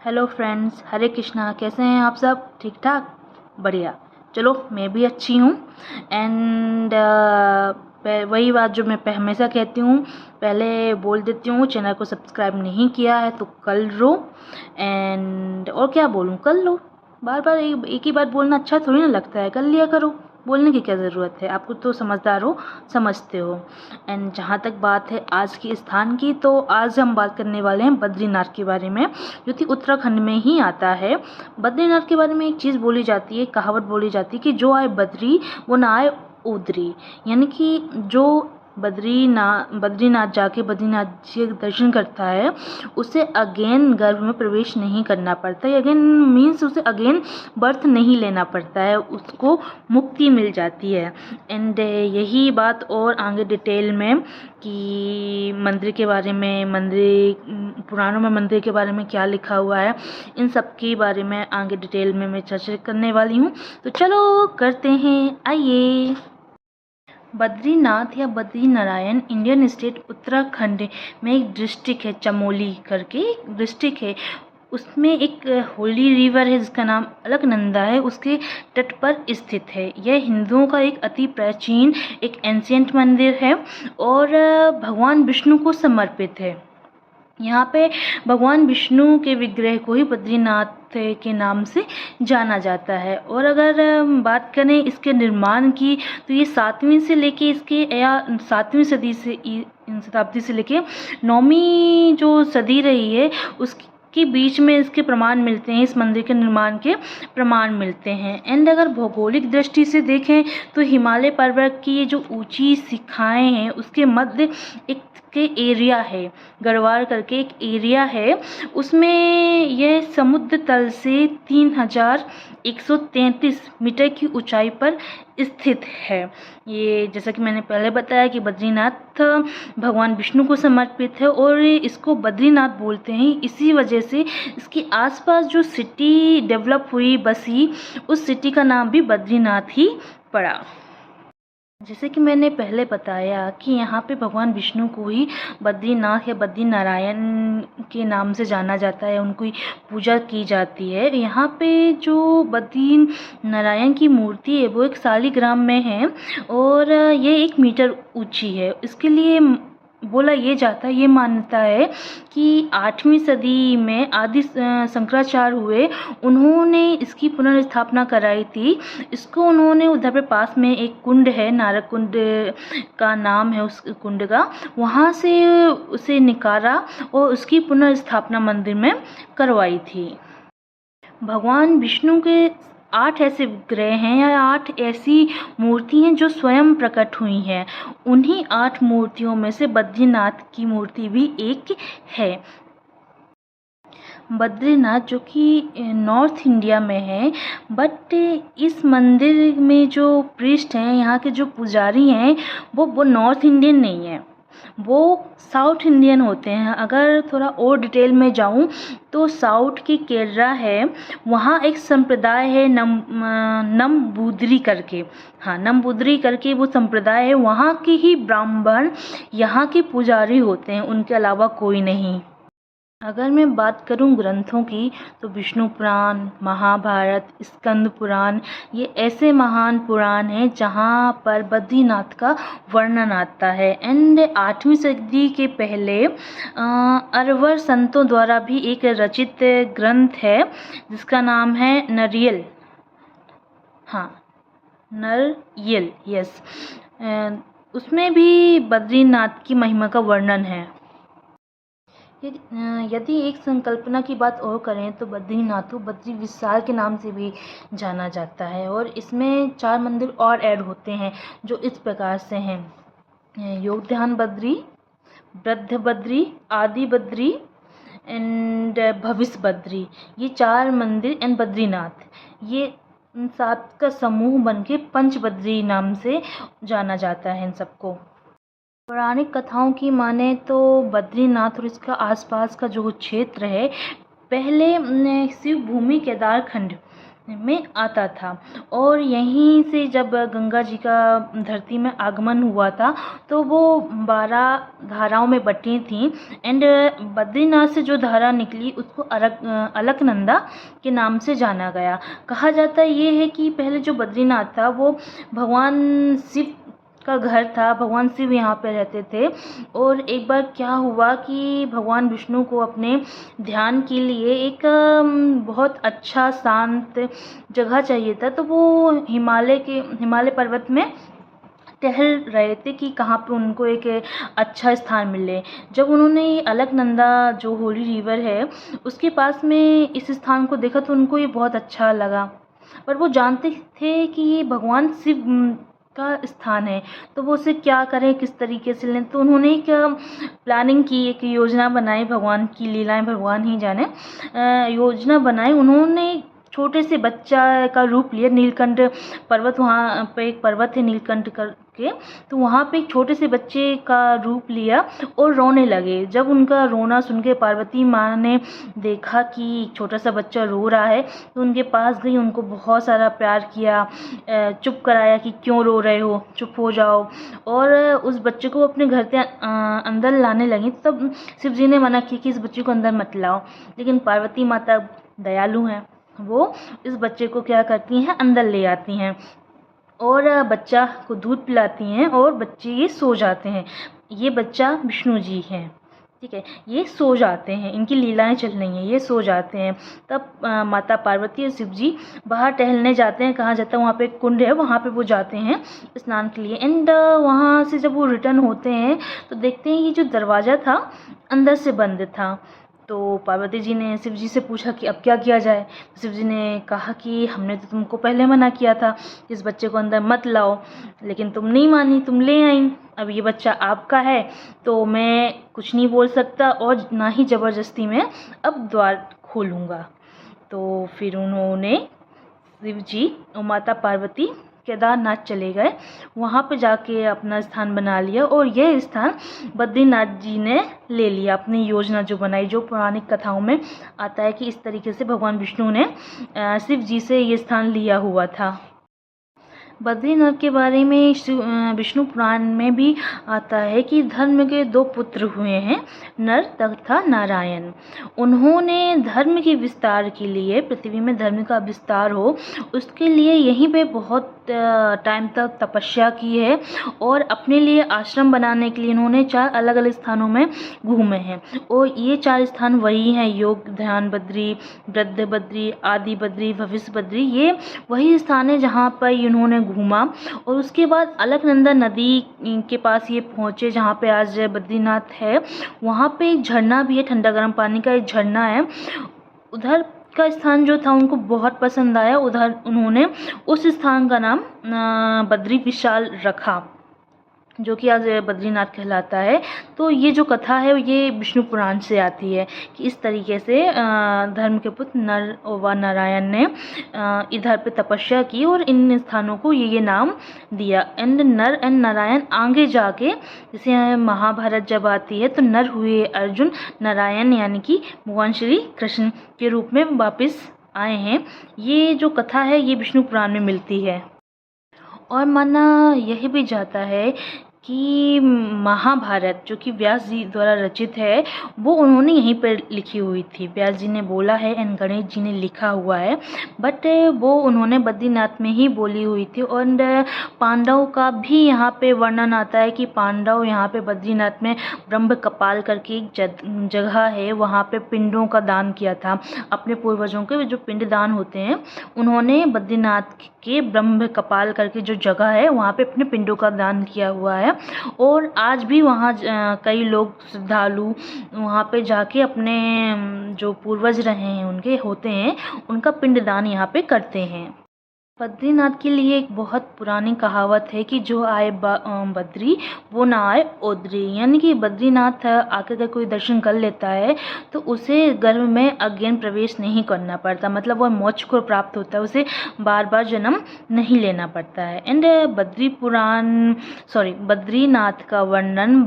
Hello friends, हरे कृष्णा। कैसे हैं आप सब? ठीक ठाक, बढ़िया। चलो, मैं भी अच्छी हूँ। एंड वही बात जो मैं हमेशा कहती हूँ, पहले बोल देती हूँ, चैनल को सब्सक्राइब नहीं किया है तो कर लो। एंड और क्या बोलूँ, कर लो। बार बार एक ही बात बोलना अच्छा थोड़ी ना लगता है, कर लिया करो। बोलने की क्या ज़रूरत है, आपको तो समझदार हो, समझते हो। एंड जहाँ तक बात है आज के स्थान की, तो आज हम बात करने वाले हैं बद्रीनाथ के बारे में, जो कि उत्तराखंड में ही आता है। बद्रीनाथ के बारे में एक चीज़ बोली जाती है, कहावत बोली जाती है कि जो आए बद्री वो ना आए उदरी। यानी कि जो बद्रीनाथ जाके बद्रीनाथ जी के दर्शन करता है, उसे अगेन गर्भ में प्रवेश नहीं करना पड़ता है। अगेन मीन्स उसे अगेन बर्थ नहीं लेना पड़ता है, उसको मुक्ति मिल जाती है। एंड यही बात और आगे डिटेल में कि मंदिर के बारे में, मंदिर पुराणों में मंदिर के बारे में क्या लिखा हुआ है, इन सब के बारे में आगे डिटेल में मैं चर्चा करने वाली हूँ। तो चलो करते हैं, आइए। बद्रीनाथ या बद्रीनारायण इंडियन स्टेट उत्तराखंड में एक डिस्ट्रिक्ट है, चमोली करके एक डिस्ट्रिक्ट है। उसमें एक होली रिवर है जिसका नाम अलकनंदा है, उसके तट पर स्थित है। यह हिंदुओं का एक अति प्राचीन, एक एंशियंट मंदिर है और भगवान विष्णु को समर्पित है। यहाँ पे भगवान विष्णु के विग्रह को ही बद्रीनाथ के नाम से जाना जाता है। और अगर बात करें इसके निर्माण की, तो ये 7वीं से लेके इसके या 7वीं सदी से शताब्दी से लेके 9वीं जो सदी रही है उसके बीच में इसके प्रमाण मिलते हैं, इस मंदिर के निर्माण के प्रमाण मिलते हैं। एंड अगर भौगोलिक दृष्टि से देखें तो हिमालय पर्वत की ये जो ऊंची शिखाएं हैं उसके मध्य एक के एरिया है, गढ़वाल करके एक एरिया है, उसमें यह समुद्र तल से 3133 मीटर की ऊंचाई पर स्थित है। ये जैसा कि मैंने पहले बताया कि बद्रीनाथ भगवान विष्णु को समर्पित है और इसको बद्रीनाथ बोलते हैं इसी वजह से इसके आसपास जो सिटी डेवलप हुई, बसी, उस सिटी का नाम भी बद्रीनाथ ही पड़ा। जैसे कि मैंने पहले बताया कि यहाँ पे भगवान विष्णु को ही बद्रीनाथ या बद्रीनारायण के नाम से जाना जाता है, उनकी पूजा की जाती है। यहाँ पे जो बद्रीनारायण की मूर्ति है वो एक शालिग्राम में है और ये 1 मीटर ऊंची है। इसके लिए बोला ये जाता है, ये मान्यता है कि 8वीं सदी में आदि शंकराचार्य हुए, उन्होंने इसकी पुनर्स्थापना कराई थी। इसको उन्होंने उधर पे पास में एक कुंड है, नारक कुंड का नाम है उस कुंड का, वहाँ से उसे निकाला और उसकी पुनर्स्थापना मंदिर में करवाई थी। भगवान विष्णु के 8 ऐसे विग्रह हैं या 8 ऐसी मूर्ति हैं जो स्वयं प्रकट हुई हैं। उन्हीं 8 मूर्तियों में से बद्रीनाथ की मूर्ति भी एक है। बद्रीनाथ जो कि नॉर्थ इंडिया में है, बट इस मंदिर में जो प्रीस्ट हैं, यहाँ के जो पुजारी हैं, वो नॉर्थ इंडियन नहीं है, वो साउथ इंडियन होते हैं। अगर थोड़ा और डिटेल में जाऊँ तो साउथ की केरला है, वहाँ एक संप्रदाय है नम्बूदरी करके, हाँ नम्बूदरी करके वो संप्रदाय है, वहाँ के ही ब्राह्मण यहाँ के पुजारी होते हैं, उनके अलावा कोई नहीं। अगर मैं बात करूं ग्रंथों की, तो विष्णु पुराण, महाभारत, स्कंद पुराण, ये ऐसे महान पुराण हैं जहां पर बद्रीनाथ का वर्णन आता है। एंड 8वीं सदी के पहले अरवर संतों द्वारा भी एक रचित ग्रंथ है जिसका नाम है नरियल, हाँ नरियल, यस। उसमें भी बद्रीनाथ की महिमा का वर्णन है। यदि एक संकल्पना की बात और करें तो बद्रीनाथ को बद्री विशाल के नाम से भी जाना जाता है और इसमें 4 मंदिर और ऐड होते हैं जो इस प्रकार से हैं: योगध्यान बद्री, वृद्ध बद्री, आदि बद्री एंड भविष्य बद्री। ये 4 मंदिर एंड बद्रीनाथ, ये 7 का समूह बनके पंच बद्री नाम से जाना जाता है इन सबको। पौराणिक कथाओं की माने तो बद्रीनाथ और इसका आसपास का जो क्षेत्र है, पहले शिव भूमि केदारखंड में आता था। और यहीं से जब गंगा जी का धरती में आगमन हुआ था तो वो 12 धाराओं में बटी थीं। एंड बद्रीनाथ से जो धारा निकली उसको अलकनंदा के नाम से जाना गया। कहा जाता ये है कि पहले जो बद्रीनाथ था वो भगवान शिव का घर था, भगवान शिव यहाँ पे रहते थे। और एक बार क्या हुआ कि भगवान विष्णु को अपने ध्यान के लिए एक बहुत अच्छा शांत जगह चाहिए था, तो वो हिमालय पर्वत में टहल रहे थे कि कहाँ पे उनको एक अच्छा स्थान मिले। जब उन्होंने अलकनंदा जो होली रिवर है उसके पास में इस स्थान को देखा तो उनको ये बहुत अच्छा लगा, पर वो जानते थे कि ये भगवान शिव का स्थान है, तो वो उसे क्या करें, किस तरीके से लें। तो उन्होंने एक प्लानिंग की, एक योजना बनाई, भगवान की लीलाएं भगवान ही जाने। योजना बनाई उन्होंने, छोटे से बच्चा का रूप लिया। नीलकंठ पर्वत, वहाँ पे एक पर्वत है नीलकंठ करके, तो वहाँ पे एक छोटे से बच्चे का रूप लिया और रोने लगे। जब उनका रोना सुन के पार्वती माँ ने देखा कि छोटा सा बच्चा रो रहा है तो उनके पास गई, उनको बहुत सारा प्यार किया, चुप कराया कि क्यों रो रहे हो, चुप हो जाओ। और उस बच्चे को अपने घर के अंदर लाने लगी। तब शिव जी ने मना किया कि इस बच्चे को अंदर मत लाओ, लेकिन पार्वती माता दयालु हैं, वो इस बच्चे को क्या करती हैं, अंदर ले आती हैं और बच्चा को दूध पिलाती हैं और बच्चे ये सो जाते हैं। ये बच्चा विष्णु जी हैं, ठीक है, ये सो जाते हैं, इनकी लीलाएं चल रही हैं, ये सो जाते हैं। तब माता पार्वती और शिव जी बाहर टहलने जाते हैं। कहाँ जाता है, वहाँ पे एक कुंड है, वहाँ पे वो जाते हैं स्नान के लिए। एंड वहाँ से जब वो रिटर्न होते हैं तो देखते हैं ये जो दरवाज़ा था अंदर से बंद था। तो पार्वती जी ने शिव जी से पूछा कि अब क्या किया जाए। शिव जी ने कहा कि हमने तो तुमको पहले मना किया था इस बच्चे को अंदर मत लाओ, लेकिन तुम नहीं मानी, तुम ले आई। अब ये बच्चा आपका है तो मैं कुछ नहीं बोल सकता और ना ही ज़बरदस्ती में अब द्वार खोलूँगा। तो फिर उन्होंने, शिव जी और माता पार्वती केदारनाथ चले गए, वहाँ पे जाके अपना स्थान बना लिया। और यह स्थान बद्रीनाथ जी ने ले लिया। अपनी योजना जो बनाई, जो पौराणिक कथाओं में आता है कि इस तरीके से भगवान विष्णु ने शिव जी से ये स्थान लिया हुआ था। बद्रीनाथ के बारे में विष्णु पुराण में भी आता है कि धर्म के 2 पुत्र हुए हैं, नर तथा नारायण। उन्होंने धर्म के विस्तार के लिए, पृथ्वी में धर्म का विस्तार हो उसके लिए यहीं पे बहुत टाइम तक तपस्या की है और अपने लिए आश्रम बनाने के लिए इन्होंने 4 अलग अलग स्थानों में घूमे हैं। और ये 4 स्थान वही हैं, योग ध्यान बद्री, वृद्ध बद्री, आदि बद्री, भविष्य बद्री। ये वही स्थान है जहाँ पर इन्होंने घूमा। और उसके बाद अलकनंदा नदी के पास ये पहुँचे जहाँ पे आज बद्रीनाथ है। वहाँ पे एक झरना भी है, ठंडा गर्म पानी का एक झरना है। उधर का स्थान जो था उनको बहुत पसंद आया, उधर उन्होंने उस स्थान का नाम बद्री विशाल रखा, जो कि आज बद्रीनाथ कहलाता है। तो ये जो कथा है ये विष्णु पुराण से आती है कि इस तरीके से धर्म के पुत्र नर व नारायण ने इधर पे तपस्या की और इन स्थानों को ये नाम दिया। एंड नर एंड नारायण आगे जाके, जैसे महाभारत जब आती है तो नर हुए अर्जुन, नारायण यानी कि भगवान श्री कृष्ण के रूप में वापस आए हैं। ये जो कथा है ये विष्णु पुराण में मिलती है। और माना यह भी जाता है कि महाभारत जो कि व्यास जी द्वारा रचित है वो उन्होंने यहीं पर लिखी हुई थी। व्यास जी ने बोला है एंड गणेश जी ने लिखा हुआ है, बट वो उन्होंने बद्रीनाथ में ही बोली हुई थी। और पांडवों का भी यहाँ पे वर्णन आता है कि पांडव यहाँ पे बद्रीनाथ में ब्रह्म कपाल करके एक जगह है, वहाँ पे पिंडों का दान किया था। अपने पूर्वजों के जो पिंड दान होते हैं उन्होंने बद्रीनाथ के ब्रह्म कपाल करके जो जगह है वहाँ पे अपने पिंडों का दान किया हुआ है। और आज भी वहाँ कई लोग श्रद्धालु वहाँ पे जाके अपने जो पूर्वज रहे हैं उनके होते हैं उनका पिंडदान यहाँ पे करते हैं। बद्रीनाथ के लिए एक बहुत पुरानी कहावत है कि जो आए बद्री वो ना आए ओद्री, यानी कि बद्रीनाथ आके अगर कोई दर्शन कर लेता है तो उसे गर्भ में अज्ञान प्रवेश नहीं करना पड़ता, मतलब वह मोक्ष को प्राप्त होता है, उसे बार बार जन्म नहीं लेना पड़ता है। एंड बद्रीनाथ का वर्णन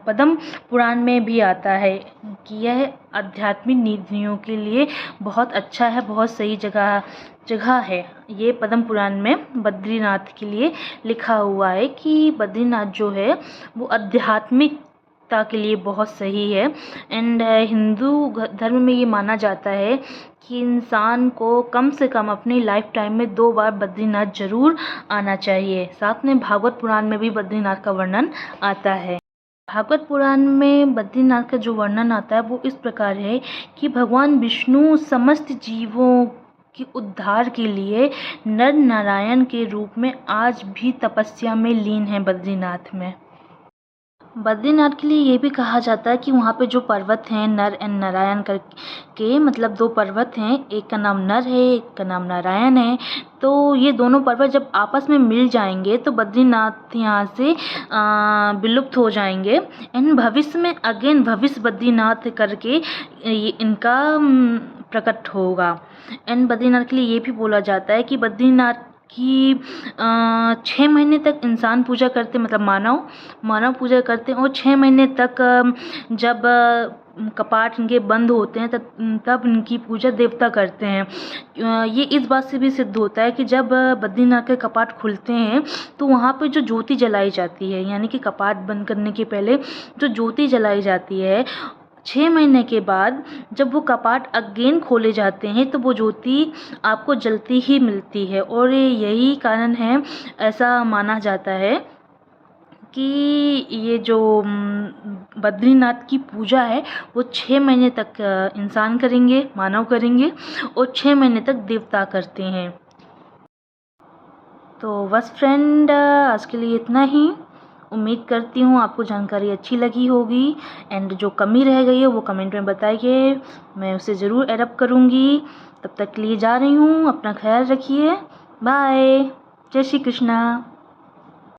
पद्म पुराण में भी आता है कि यह आध्यात्मिक नीतियों के लिए बहुत अच्छा है, बहुत सही जगह है। ये पद्म पुराण में बद्रीनाथ के लिए लिखा हुआ है कि बद्रीनाथ जो है वो आध्यात्मिकता के लिए बहुत सही है। एंड हिंदू धर्म में ये माना जाता है कि इंसान को कम से कम अपनी लाइफ टाइम में 2 बार बद्रीनाथ ज़रूर आना चाहिए। साथ में भागवत पुराण में भी बद्रीनाथ का वर्णन आता है। भागवत पुराण में बद्रीनाथ का जो वर्णन आता है वो इस प्रकार है कि भगवान विष्णु समस्त जीवों के उद्धार के लिए नर नारायण के रूप में आज भी तपस्या में लीन है बद्रीनाथ में। बद्रीनाथ के लिए ये भी कहा जाता है कि वहाँ पे जो पर्वत हैं नर एंड नारायण करके, मतलब 2 पर्वत हैं, एक का नाम नर है, एक का नाम नारायण है। तो ये दोनों पर्वत जब आपस में मिल जाएंगे तो बद्रीनाथ यहाँ से विलुप्त हो जाएंगे। एंड भविष्य में अगेन भविष्य बद्रीनाथ करके इनका प्रकट होगा। एंड बद्रीनाथ के लिए ये भी बोला जाता है कि बद्रीनाथ कि 6 महीने तक इंसान पूजा करते, मतलब मानव पूजा करते हैं, और 6 महीने तक जब कपाट इनके बंद होते हैं तब इनकी पूजा देवता करते हैं। ये इस बात से भी सिद्ध होता है कि जब बद्रीनाथ के कपाट खुलते हैं तो वहाँ पे जो ज्योति जलाई जाती है, यानी कि कपाट बंद करने के पहले जो ज्योति जलाई जाती है, 6 महीने के बाद जब वो कपाट अगेन खोले जाते हैं तो वो ज्योति आपको जलती ही मिलती है। और यही कारण है, ऐसा माना जाता है कि ये जो बद्रीनाथ की पूजा है वो 6 महीने तक इंसान करेंगे, मानव करेंगे, और 6 महीने तक देवता करते हैं। तो बस फ्रेंड, आज के लिए इतना ही। उम्मीद करती हूँ आपको जानकारी अच्छी लगी होगी। एंड जो कमी रह गई है वो कमेंट में बताइए, मैं उसे ज़रूर एडअप करूँगी। तब तक के लिए जा रही हूँ, अपना ख्याल रखिए, बाय, जय श्री कृष्णा।